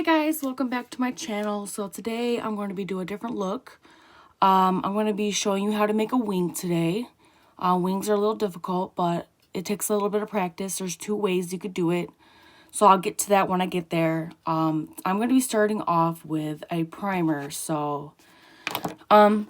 Hi guys, welcome back to my channel. So today I'm going to be doing a different look. I'm going to be showing you how to make a wing today. Wings are a little difficult, but it takes a little bit of practice. There's two ways you could do it. So I'll get to that when I get there. I'm going to be starting off with a primer. So the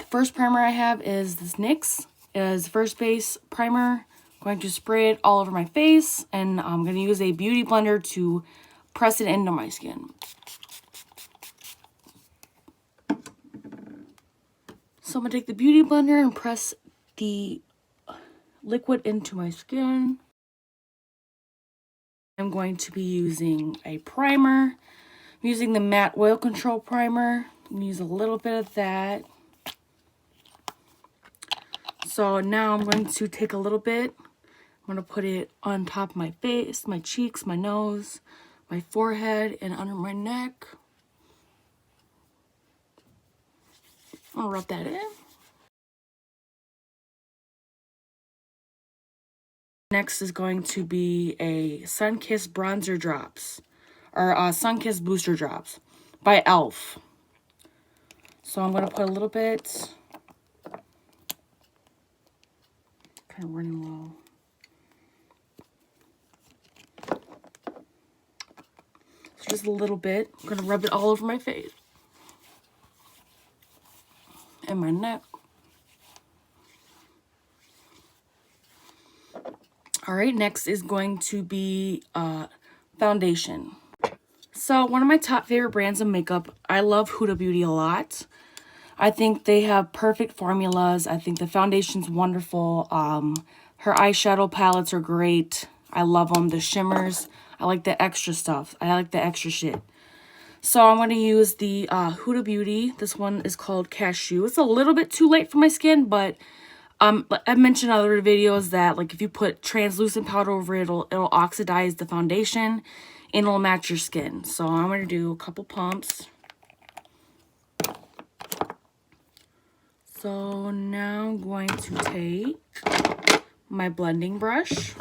first primer I have is this NYX. It is First Base Primer. I'm going to spray it all over my face, and I'm going to use a beauty blender to press it into my skin. So I'm going to take the beauty blender and press the liquid into my skin. I'm going to be using a primer. I'm using the Matte Oil Control Primer. I'm going to use a little bit of that. So now I'm going to take a little bit. I'm going to put it on top of my face, my cheeks, my nose, my forehead, and under my neck. I'll rub that in. Next is going to be a Sunkissed Bronzer Drops, or Sunkissed Booster Drops by e.l.f. So I'm going to put a little bit, kind of running low. So just a little bit. I'm going to rub it all over my face and my neck. All right, next is going to be foundation. So one of my top favorite brands of makeup, I love Huda Beauty a lot. I think they have perfect formulas. I think the foundation's wonderful. Her eyeshadow palettes are great. I love them. The shimmers. I like the extra stuff. I like the extra shit. So I'm going to use the Huda Beauty. This one is called Cashew. It's a little bit too light for my skin, but I've mentioned in other videos that like if you put translucent powder over it, it'll oxidize the foundation and it'll match your skin. So I'm going to do a couple pumps. So now I'm going to take my blending brush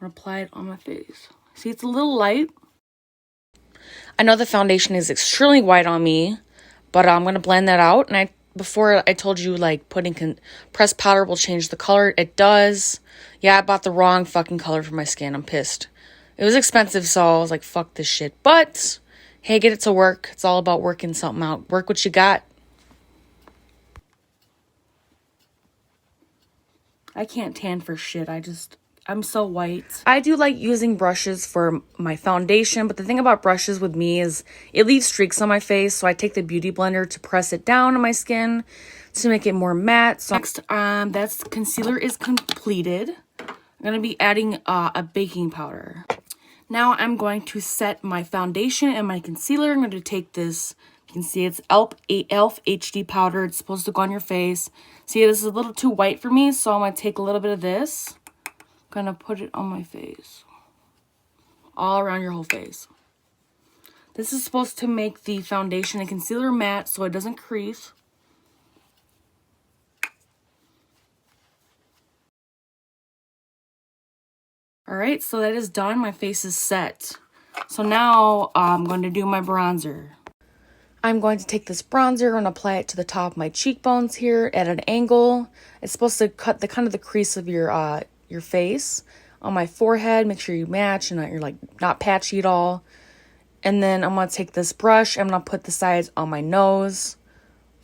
and apply it on my face. See, it's a little light. I know the foundation is extremely white on me, but I'm going to blend that out. And before I told you like putting pressed powder will change the color. It does. Yeah, I bought the wrong fucking color for my skin. I'm pissed. It was expensive, so I was like, fuck this shit. But hey, get it to work. It's all about working something out. Work what you got. I can't tan for shit. I'm so white. I do like using brushes for my foundation, but the thing about brushes with me is it leaves streaks on my face, so I take the beauty blender to press it down on my skin to make it more matte. So next, that's concealer is completed. I'm going to be adding a baking powder. Now I'm going to set my foundation and my concealer. I'm going to take this, you can see it's e.l.f. HD powder. It's supposed to go on your face. See, this is a little too white for me, so I'm going to take a little bit of this. I'm going to put it on my face. All around your whole face. This is supposed to make the foundation and concealer matte so it doesn't crease. Alright, so that is done. My face is set. So now I'm going to do my bronzer. I'm going to take this bronzer and apply it to the top of my cheekbones here at an angle. It's supposed to cut the crease of your face. On my forehead, make sure you match and you're like not patchy at all. And then I'm going to take this brush. I'm going to put the sides on my nose.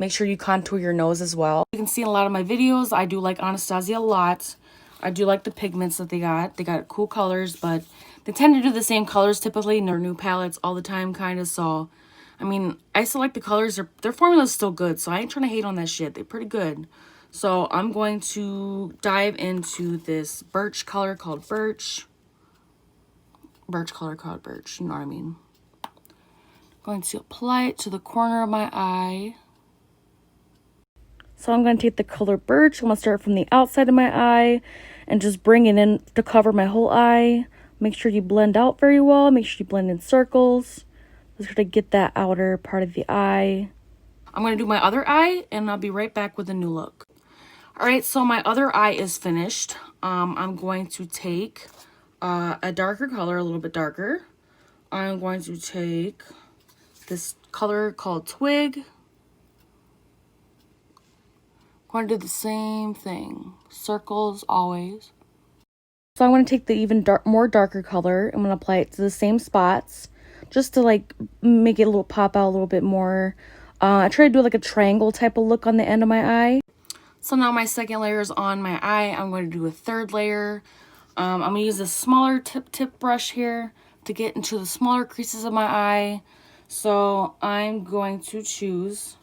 Make sure you contour your nose as well. You can see in a lot of my videos, I do like Anastasia a lot. I do like the pigments that they got. They got cool colors, but they tend to do the same colors typically in their new palettes all the time, kind of. So, I mean, I still like the colors. Their formula's still good, so I ain't trying to hate on that shit. They're pretty good. So I'm going to dive into this birch color called Birch. Birch color called Birch, you know what I mean. I'm going to apply it to the corner of my eye. So I'm going to take the color Birch. I'm going to start from the outside of my eye and just bring it in to cover my whole eye. Make sure you blend out very well. Make sure you blend in circles. Just to get that outer part of the eye. I'm going to do my other eye and I'll be right back with a new look. Alright, so my other eye is finished. I'm going to take a darker color, a little bit darker. I'm going to take this color called Twig. I'm going to do the same thing. Circles always. So I'm going to take the even more darker color. I'm going to apply it to the same spots just to like make it a little pop out a little bit more. I try to do like a triangle type of look on the end of my eye. So now my second layer is on my eye. I'm going to do a third layer. I'm going to use a smaller tip brush here to get into the smaller creases of my eye. So I'm going to choose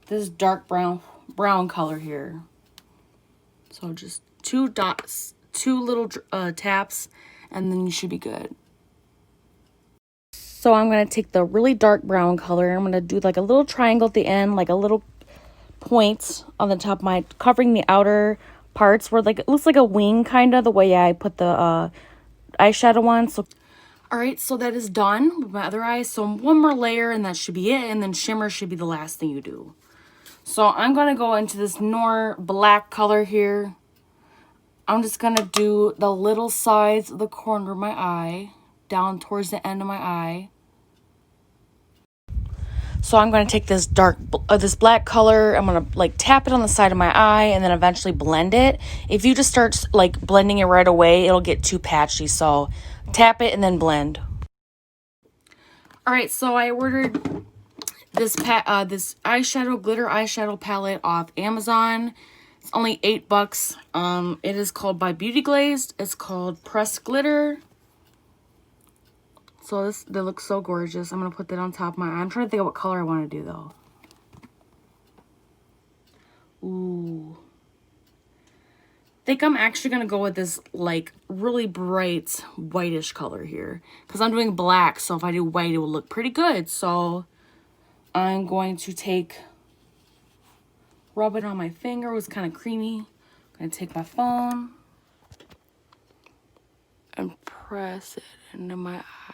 this dark brown color here. So just 2 dots, 2 little taps, and then you should be good. So I'm going to take the really dark brown color. I'm going to do like a little triangle at the end, like a little point on the top of my, covering the outer parts where like it looks like a wing kind of the way I put the eyeshadow on. So all right, so that is done with my other eye. So one more layer and that should be it, and then shimmer should be the last thing you do. So I'm going to go into this more black color here. I'm just going to do the little sides of the corner of my eye down towards the end of my eye. So I'm going to take this this black color. I'm going to like tap it on the side of my eye and then eventually blend it. If you just start like blending it right away, it'll get too patchy. So tap it and then blend. All right, so I ordered this this eyeshadow, glitter eyeshadow palette off Amazon. It's only $8. It is called by Beauty Glazed. It's called Pressed Glitter. So they look so gorgeous. I'm going to put that on top of my eye. I'm trying to think of what color I want to do, though. Ooh. I think I'm actually going to go with this, like, really bright whitish color here. Because I'm doing black, so if I do white, it will look pretty good. So I'm going to rub it on my finger. It was kind of creamy. I'm going to take my phone and press it into my eye.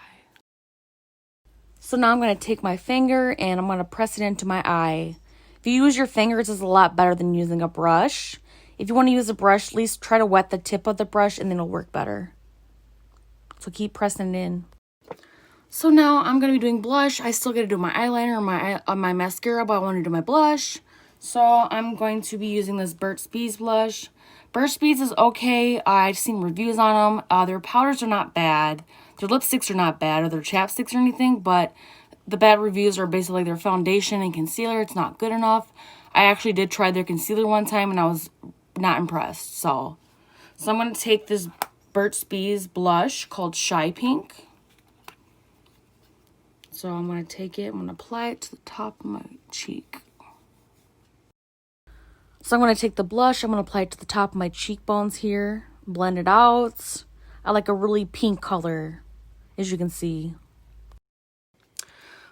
So now I'm going to take my finger and I'm going to press it into my eye. If you use your fingers, it's a lot better than using a brush. If you want to use a brush, at least try to wet the tip of the brush and then it'll work better. So keep pressing it in. So now I'm going to be doing blush. I still got to do my eyeliner or my mascara, but I want to do my blush. So I'm going to be using this Burt's Bees blush. Burt's Bees is okay. I've seen reviews on them. Their powders are not bad. Their lipsticks are not bad, or their chapsticks or anything, but the bad reviews are basically their foundation and concealer. It's not good enough. I actually did try their concealer one time, and I was not impressed. So I'm going to take this Burt's Bees blush called Shy Pink. So I'm going to take it, I'm going to apply it to the top of my cheek. So I'm going to take the blush, I'm going to apply it to the top of my cheekbones here, blend it out. I like a really pink color, as you can see.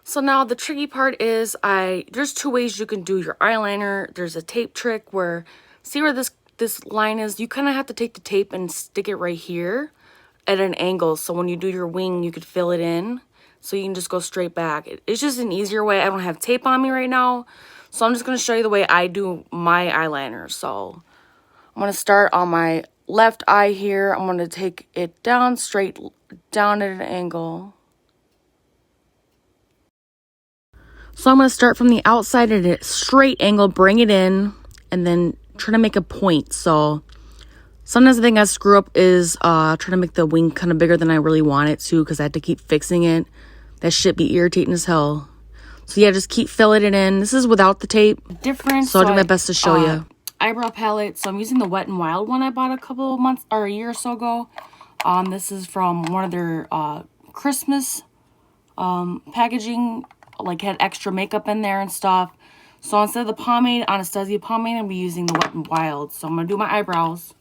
So now the tricky part is there's 2 ways you can do your eyeliner. There's a tape trick where, see where this line is? You kind of have to take the tape and stick it right here at an angle. So when you do your wing, you could fill it in. So you can just go straight back. It's just an easier way. I don't have tape on me right now. So I'm just going to show you the way I do my eyeliner. So I'm going to start on my left eye here. I'm going to take it down, straight down at an angle. So I'm going to start from the outside at a straight angle, bring it in, and then try to make a point. So sometimes the thing I screw up is trying to make the wing kind of bigger than I really want it to, because I have to keep fixing it. That shit be irritating as hell. So yeah, just keep filling it in. This is without the tape. So I'll do my best to show you. Eyebrow palette. So I'm using the Wet n Wild one I bought a couple of months or a year or so ago. This is from one of their Christmas packaging. Like had extra makeup in there and stuff. So instead of the pomade, Anastasia pomade, I'm using the Wet n Wild. So I'm going to do my eyebrows.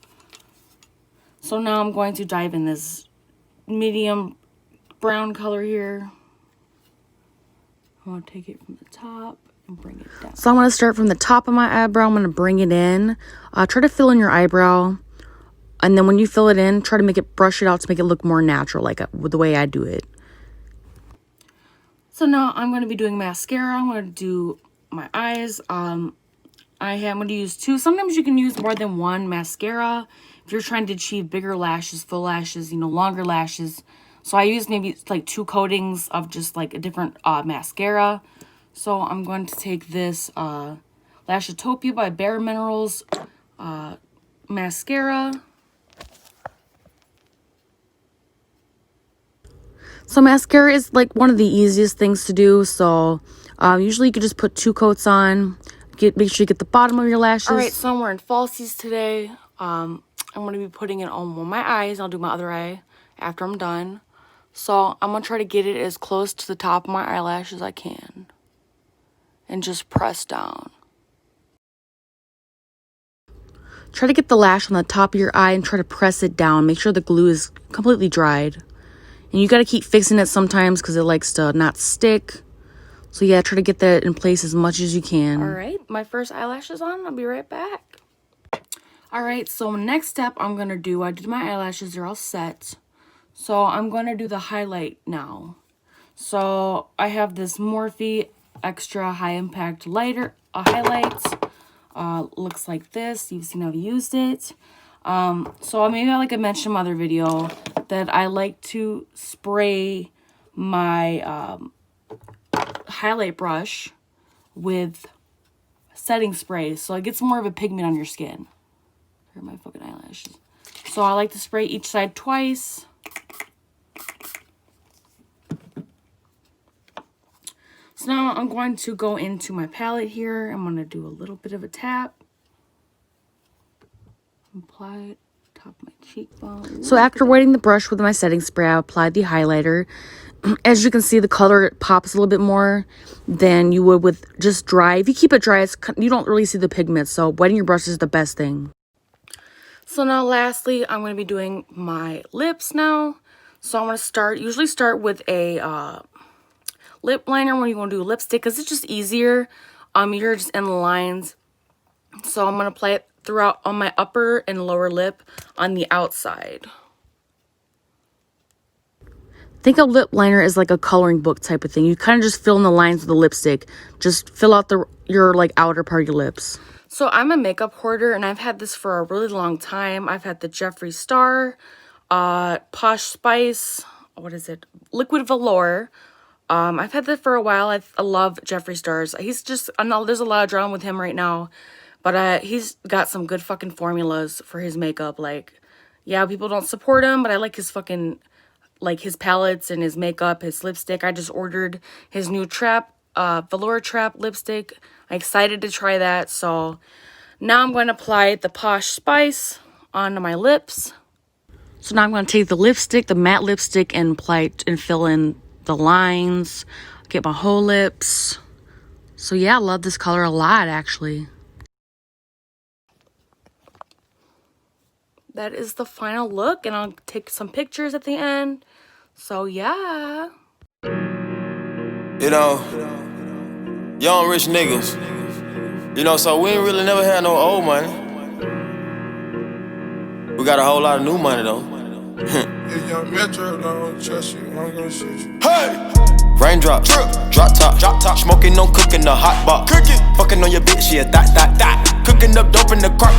So now I'm going to dive in this medium brown color here. I'm going to take it from the top and bring it down. So I'm going to start from the top of my eyebrow. I'm going to bring it in. Try to fill in your eyebrow. And then when you fill it in, try to brush it out to make it look more natural, like the way I do it. So now I'm going to be doing mascara. I'm going to do my eyes. I'm going to use 2. Sometimes you can use more than 1 mascara if you're trying to achieve bigger lashes, full lashes, longer lashes. So I use maybe like 2 coatings of just like a different mascara. So I'm going to take this Lashes-topia by Bare Minerals mascara. So mascara is like one of the easiest things to do. So usually you could just put 2 coats on. Make sure you get the bottom of your lashes. All right, so I'm wearing falsies today. I'm going to be putting it on my eyes. I'll do my other eye after I'm done. So I'm going to try to get it as close to the top of my eyelash as I can. And just press down. Try to get the lash on the top of your eye and try to press it down. Make sure the glue is completely dried. And you got to keep fixing it sometimes because it likes to not stick. So yeah, try to get that in place as much as you can. All right, my first eyelash is on. I'll be right back. All right, so next step I'm going to do, I did my eyelashes. They're all set. So I'm going to do the highlight now. So I have this Morphe Extra High Impact highlight. Looks like this. You've seen I've used it. So maybe like I mentioned in my other video that I like to spray my highlight brush with setting spray so it gets more of a pigment on your skin. Here are my fucking eyelashes. So I like to spray each side twice. So now I'm going to go into my palette here. I'm going to do a little bit of a tap. Apply it top of my cheekbone. So after wetting the brush with my setting spray, I applied the highlighter. As you can see, the color pops a little bit more than you would with just dry. If you keep it dry, you don't really see the pigment. So wetting your brush is the best thing. So now lastly, I'm going to be doing my lips now. So I'm going to usually start with a lip liner when you want to do lipstick because it's just easier. You're just in the lines. So I'm going to apply it throughout on my upper and lower lip on the outside. Think of lip liner as like a coloring book type of thing. You kind of just fill in the lines with the lipstick. Just fill out your like outer part of your lips. So I'm a makeup hoarder and I've had this for a really long time. I've had the Jeffree Star, Posh Spice, what is it? Liquid Velour. I've had that for a while. I love Jeffree Stars. He's just, I know there's a lot of drama with him right now. But he's got some good fucking formulas for his makeup. Like, yeah, people don't support him, but I like his fucking, like, his palettes and his makeup, his lipstick. I just ordered his new Velour Trap lipstick. I'm excited to try that. So now I'm going to apply the Posh Spice onto my lips. So now I'm going to take the lipstick, the matte lipstick, and apply it and fill in the lines. Get my whole lips. So yeah, I love this color a lot, actually. That is the final look, and I'll take some pictures at the end. So, yeah. You know, young rich niggas. You know, so we ain't really never had no old money. We got a whole lot of new money, though. If young Metro don't trust you, I'm gonna shoot you. Hey! Raindrop, drop top, smoking, no cooking, the hot box. Cooking, fucking on your bitch, yeah, that. Cooking up dope in the crock.